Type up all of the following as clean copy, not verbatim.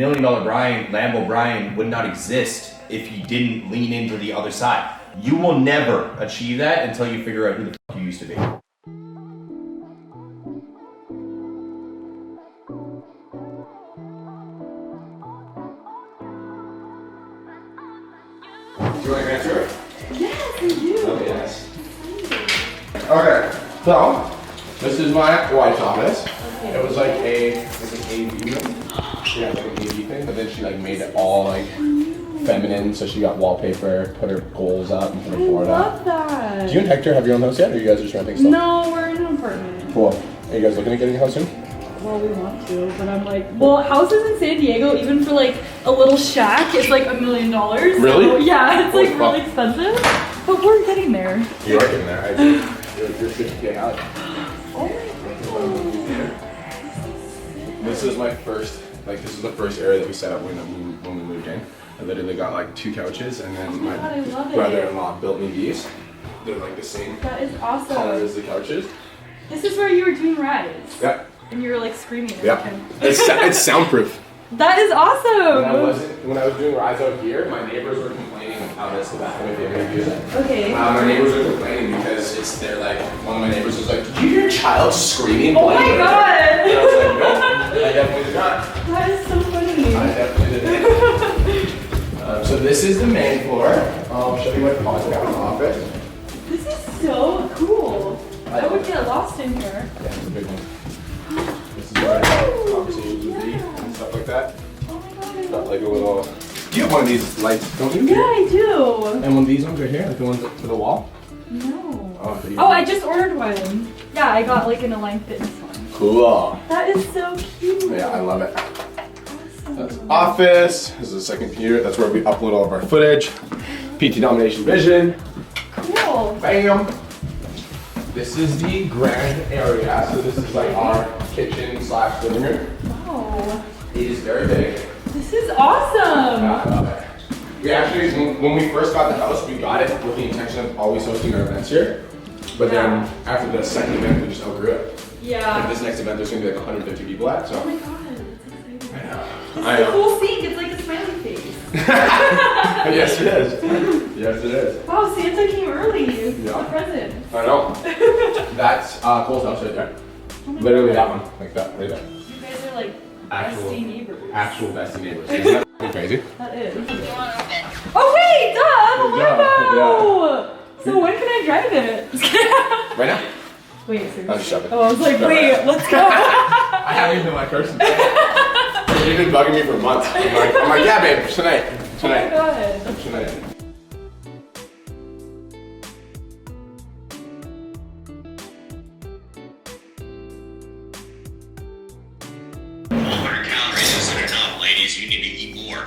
$1 million Brian, Lambo Brian would not exist if he didn't lean into the other side. You will never achieve that until you figure out who the fuck you used to be. Do you want to answer it? Yes, I do. Oh, yes. Okay, so this is my wife's office. Okay. It was like an AV thing. She had like an AV thing, but then she like made it all like feminine, so she got wallpaper, put her goals up, and put her board up. I love that. Do you and Hector have your own house yet, or you guys are just renting stuff? No, we're in an apartment. Cool. Are you guys looking at getting a house soon? Well, we want to, but I'm like, well, houses in San Diego, even for like a little shack, it's like $1 million. Really? So, yeah, it's like really expensive, but we're getting there. You are getting there. You're 50K out. Oh my god. This is my first, like this is the first area that we set up when we moved in. I literally got like 2 couches, and then my brother-in-law built me these. They're like the same That is awesome. color as the couches. This is where you were doing rides. Yeah. And you were like screaming. Yeah. It's soundproof. That is awesome. When I was doing rides out here, my neighbors were complaining. That's the bathroom if you're gonna use it. Okay. My neighbors were complaining because they're like, one of my neighbors was like, "Did you hear a child screaming?" Oh my god! And I was like, "No, I definitely did not." That is so funny. I definitely did. So this is the main floor. I'll show you my podcast office. This is so cool. I would get lost in here. Yeah, it's a big one. This is where I have conversations with me and stuff like that. Oh my god, I Got love like a little. You have one of these lights, don't you? Yeah, I do. And one of these ones right here, like the ones for the wall. No. Oh, I just ordered one. Yeah, I got like an Align Fitness one. Cool. That is so cute. Yeah, I love it. Awesome. That's office. This is the second computer. That's where we upload all of our footage. PT Domination Vision. Cool. Bam. This is the grand area. So this is like our kitchen / living room. Wow. It is very big. This is awesome. Yeah, I love it. We actually, when we first got the house, we got it with the intention of always hosting our events here. But then after the second event, we just outgrew it. Yeah. Like this next event, there's gonna be like 150 people at. So. Oh my god, that's exciting. I know. This is a cool scene. It's like a smiley face. Yes, it is. Yes, it is. Wow, Santa came early. Yeah. The present. I know. That's Cole's house right there. Oh my Literally god. that one, like that, right there. You guys are like bestie neighbors. Actual bestie neighbors. Isn't that crazy? That is. Oh wait, duh, the Lambo! So when can I drive it? Right now? Wait, seriously? I'll shove it. Oh, I was like, Shove wait, it. let's go. I haven't even been my person. You've been bugging me for months. I'm like, yeah, babe, tonight. Oh my god. Tonight. You need to eat more.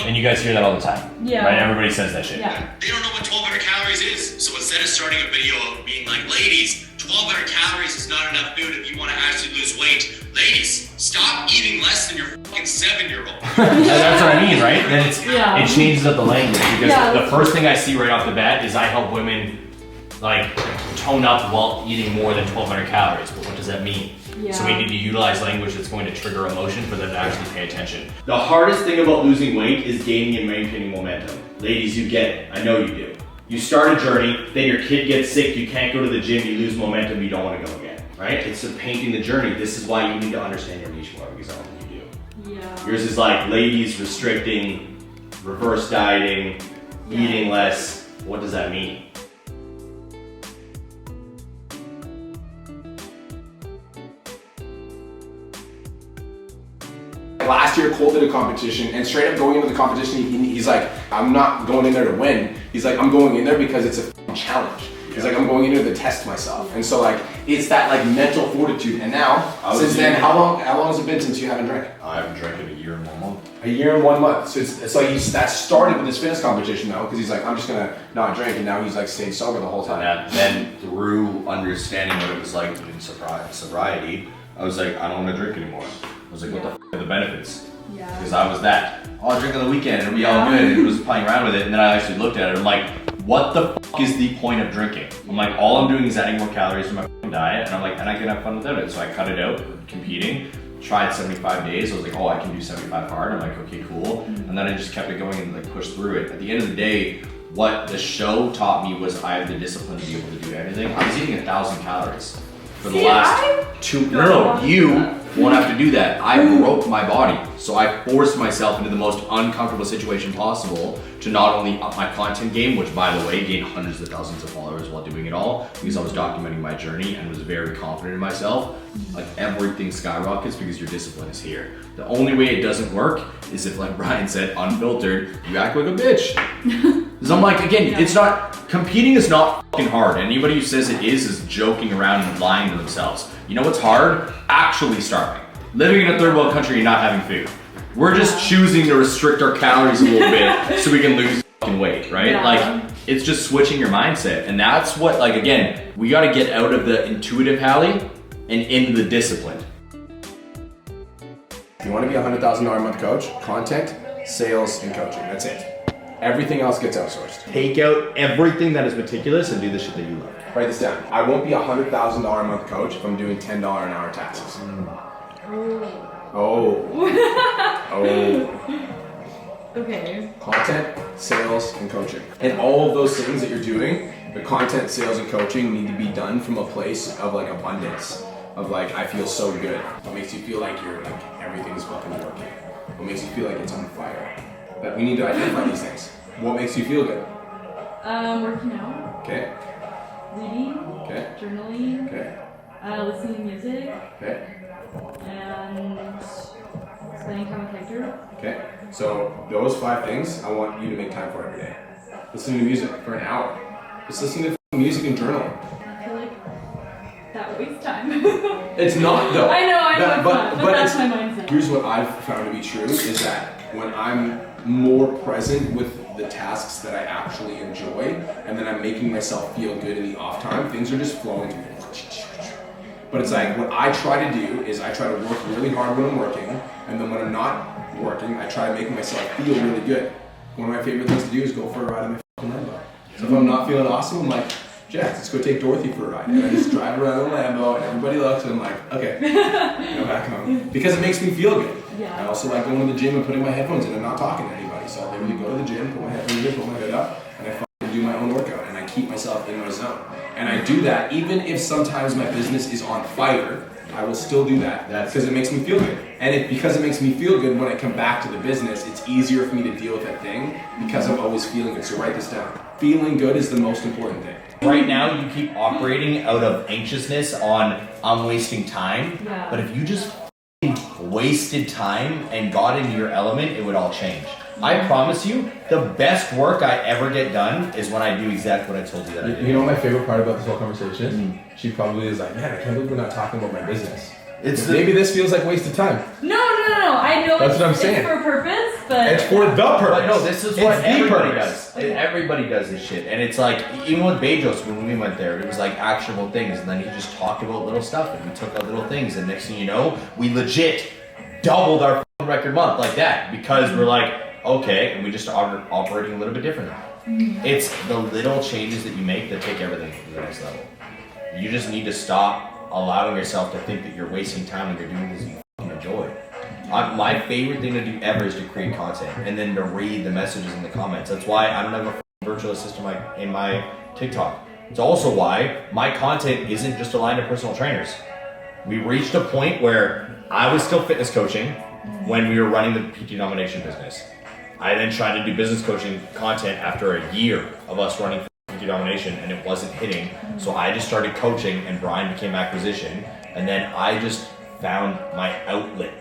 And you guys hear that all the time. Yeah. Right? Everybody says that shit. Yeah. They don't know what 1,200 calories is. So instead of starting a video of being like, ladies, 1,200 calories is not enough food if you want to actually lose weight. Ladies, stop eating less than your fucking 7-year-old. That's what I mean, right? Then Yeah. it changes up the language because Yeah. the first thing I see right off the bat is I help women like tone up while eating more than 1,200 calories. But what does that mean? Yeah. So we need to utilize language that's going to trigger emotion for them to actually pay attention. The hardest thing about losing weight is gaining and maintaining momentum. Ladies, you get it. I know you do. You start a journey, then your kid gets sick, you can't go to the gym, you lose momentum, you don't want to go again. Right? It's painting the journey. This is why you need to understand your niche more because I don't think you do. Yeah. Yours is like ladies restricting, reverse dieting, eating less. What does that mean? Last year, Cole did a competition, and straight up going into the competition, he's like, I'm not going in there to win. He's like, I'm going in there because it's a challenge. He's like, I'm going in there to test myself. And so like, it's that like mental fortitude. And now, since then, how long has it been since you haven't drank? I haven't drank in a year and 1 month. A year and 1 month. So it's like that started with this fitness competition though, because he's like, I'm just gonna not drink, and now he's like stayed sober the whole time. And then through understanding what it was like in sobriety, I was like, I don't want to drink anymore. I was like, what the f are the benefits? Yeah. Because I was that. Oh, I'll drink on the weekend, it'll be all good. And it was playing around with it, and then I actually looked at it. I'm like, what the f is the point of drinking? I'm like, all I'm doing is adding more calories to my f diet, and I'm like, and I can have fun without it. So I cut it out, competing, tried 75 days. I was like, oh, I can do 75 hard. I'm like, okay, cool. And then I just kept it going and like pushed through it. At the end of the day, what the show taught me was I have the discipline to be able to do everything. I was eating 1,000 calories for the last 2. No, you won't have to do that. I broke my body. So I forced myself into the most uncomfortable situation possible to not only up my content game, which by the way, gained hundreds of thousands of followers while doing it all, because I was documenting my journey and was very confident in myself. Like everything skyrockets because your discipline is here. The only way it doesn't work is if, like Brian said, unfiltered, you act like a bitch. Because I'm like, again, it's not, competing is not fucking hard. Anybody who says it is joking around and lying to themselves. You know what's hard? Actually starving. Living in a third world country and not having food. We're just choosing to restrict our calories a little bit so we can lose fucking weight, right? Yeah. Like, it's just switching your mindset. And that's what, like, again, we gotta get out of the intuitive Hallie and into the disciplined. If you want to be a $100,000 a month coach, content, sales, and coaching. That's it. Everything else gets outsourced. Take out everything that is meticulous and do the shit that you love. Write this down. I won't be a $100,000 a month coach if I'm doing $10 an hour tasks. Oh. Okay. Content, sales, and coaching. And all of those things that you're doing, the content, sales, and coaching need to be done from a place of like abundance. Of like, I feel so good. What makes you feel like you're like, everything's fucking working? What makes you feel like it's on fire? That we need to identify these things. What makes you feel good? Working out. Okay. Reading. Okay. Journaling. Okay. Listening to music. Okay. And spending time with Hector. Okay. So those 5 things I want you to make time for every day. Listening to music for an hour. Just listening to music and journaling. I feel like that wastes time. It's not though. I know, but that's it's, my mindset. Here's what I've found to be true is that when I'm more present with the tasks that I actually enjoy, and then I'm making myself feel good in the off time, things are just flowing to me. But it's like, what I try to do is I try to work really hard when I'm working, and then when I'm not working, I try to make myself feel really good. One of my favorite things to do is go for a ride in my fucking Lambo. So if I'm not feeling awesome, I'm like, Jax, let's go take Dorothy for a ride. And I just drive around in a Lambo, and everybody looks, and I'm like, okay, go back home. Because it makes me feel good. Yeah. I also like going to the gym and putting my headphones in and not talking to anybody. So I literally go to the gym, put my headphones in, put my hood up, and I fucking do my own workout, and I keep myself in my zone. And I do that even if sometimes my business is on fire. I will still do that because it makes me feel good. And because it makes me feel good, when I come back to the business, it's easier for me to deal with that thing because I'm always feeling good. So write this down. Feeling good is the most important thing. Right now, you keep operating out of anxiousness on I'm wasting time. Yeah. But if you just wasted time and got into your element, it would all change. I promise you, the best work I ever get done is when I do exactly what I told you that I did. You know what my favorite part about this whole conversation? She probably is like, man, I can't believe we're not talking about my business. Maybe this feels like wasted time. No. I know That's what I'm saying. It's for a purpose, but It's for the purpose. But no, this is what It's the everybody purpose. does. Everybody does this shit. And it's like, even with Bezos, when we went there, it was like actionable things. And then he just talked about little stuff and we took out little things. And next thing you know, we legit doubled our record month like that because we're like, okay, and we just are operating a little bit differently. It's the little changes that you make that take everything to the next level. You just need to stop allowing yourself to think that you're wasting time when you're doing this you enjoy. My favorite thing to do ever is to create content and then to read the messages in the comments. That's why I don't have a virtual assistant in my TikTok. It's also why my content isn't just aligned to personal trainers. We reached a point where I was still fitness coaching when we were running the PT nomination business. I then tried to do business coaching content after a year of us running PT domination and it wasn't hitting. So I just started coaching and Brian became acquisition. And then I just found my outlet.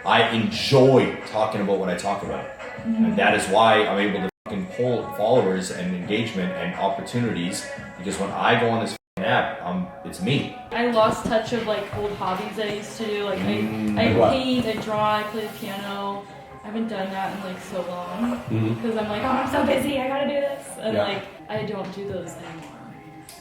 I enjoy talking about what I talk about. And that is why I'm able to fucking pull followers and engagement and opportunities because when I go on this app, it's me. I lost touch of like old hobbies that I used to do. Like I paint, I draw, I play the piano. I haven't done that in like so long because I'm like, oh, I'm so busy, I gotta do this, and like I don't do those anymore.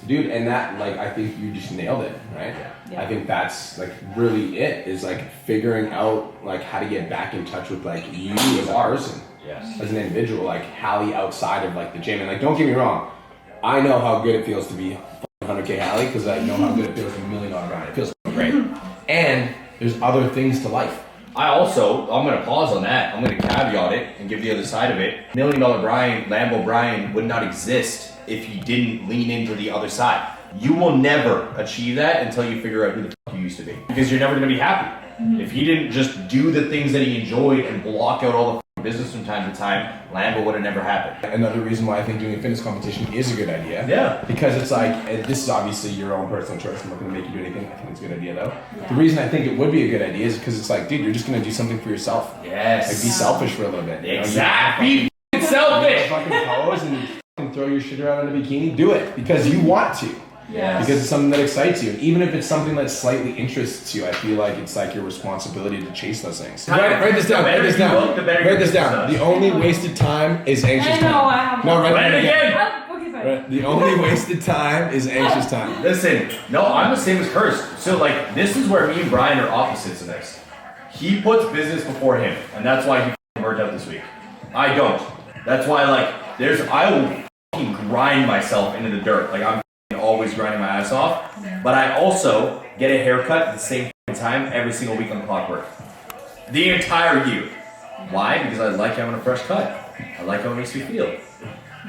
Dude, and that, like, I think you just nailed it, right? Yeah. I think that's, like, really it, is, like, figuring out, like, how to get back in touch with, like, you as a person. Yes. As an individual, like, Hallie outside of, like, the gym. And, like, don't get me wrong, I know how good it feels to be 100K Hallie, because I know how good it feels to be $1 million Brian. It feels great. And There's other things to life. I'm gonna pause on that. I'm gonna caveat it and give the other side of it. $1 Million Brian, Lambo Brian would not exist if he didn't lean into the other side. You will never achieve that until you figure out who the fuck you used to be. Because you're never gonna be happy. If he didn't just do the things that he enjoyed and block out all the business from time to time, Lambo would have never happened. Another reason why I think doing a fitness competition is a good idea. Yeah. Because it's like, and this is obviously your own personal choice. I'm not going to make you do anything. I think it's a good idea though. Yeah. The reason I think it would be a good idea is because it's like, dude, you're just going to do something for yourself. Yes. Like, be selfish for a little bit. Exactly. Be selfish. Fucking pose and fucking throw your shit around in a bikini. Do it because you want to. Yes. Because it's something that excites you. And even if it's something that slightly interests you, I feel like it's like your responsibility to chase those things. Write this down. Write this down. Write this down. The only wasted time is anxious time. I know, I have No, write it again. Okay, fine. Right. The only wasted time is anxious time. Listen, no, I'm the same as Hurst. So like, this is where me and Brian are opposites in this. He puts business before him, and that's why he worked out this week. I don't. That's why like, I will fucking grind myself into the dirt. Like I'm always grinding my ass off, but I also get a haircut at the same time every single week on Clockwork. The entire year. Why? Because I like having a fresh cut. I like how it makes me feel.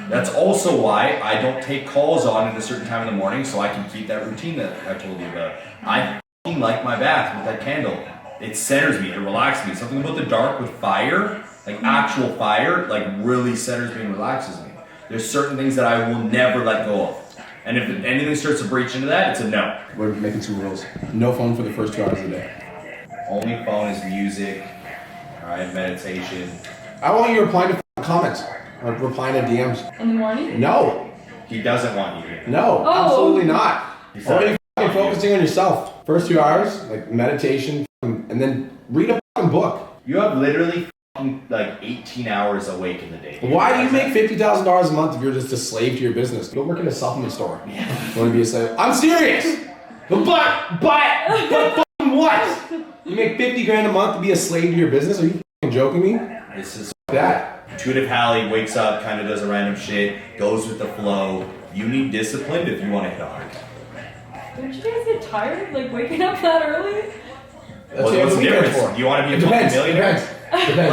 That's also why I don't take calls on at a certain time in the morning, so I can keep that routine that I told you about. I fucking like my bath with that candle. It centers me, it relaxes me. Something about the dark with fire, like actual fire, like really centers me and relaxes me. There's certain things that I will never let go of. And if anything starts to breach into that, it's a no. We're making some rules. No phone for the first 2 hours of the day. Only phone is music, alright, meditation. I want you replying to comments. Or replying to DMs. In the morning? No. He doesn't want you here. No. Oh. Absolutely not. He's Only not focusing on yourself. First 2 hours, like meditation, and then read a fucking book. You have literally like 18 hours awake in the day. Why do you make $50,000 a month if you're just a slave to your business? Go work in a supplement store. You want to be a slave? I'm serious. But fucking what? You make 50 grand a month to be a slave to your business? Are you fucking joking me? This is That. intuitive Hallie wakes up, kind of does a random shit, goes with the flow. You need discipline if you want to hit hard. Don't you guys get tired, like waking up that early? That's What's the what weekends difference? for. Do you want to be a It fucking depends. millionaire? Depends.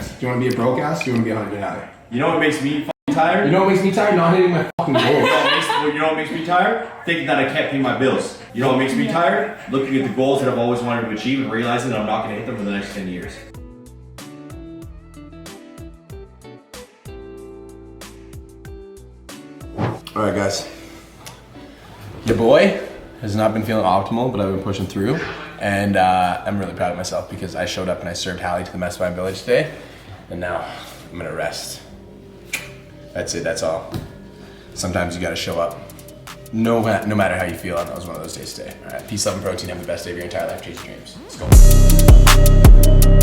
Do you want to be a broke ass? Do you want to be a 100 Hallie? You know what makes me fucking tired? You know what makes me tired? Not hitting my fucking goals. You know what makes me tired? Thinking that I can't pay my bills. You know what makes me tired? Looking at the goals that I've always wanted to achieve and realizing that I'm not going to hit them for the next 10 years. Alright guys, your boy has not been feeling optimal, but I've been pushing through, and I'm really proud of myself because I showed up and I served Hallie to the Mess by Village today, and now I'm gonna rest. That's it, that's all. Sometimes you gotta show up, no matter how you feel, and that was one of those days today. Alright, peace, love, and protein, have the best day of your entire life, chase your dreams. Let's go.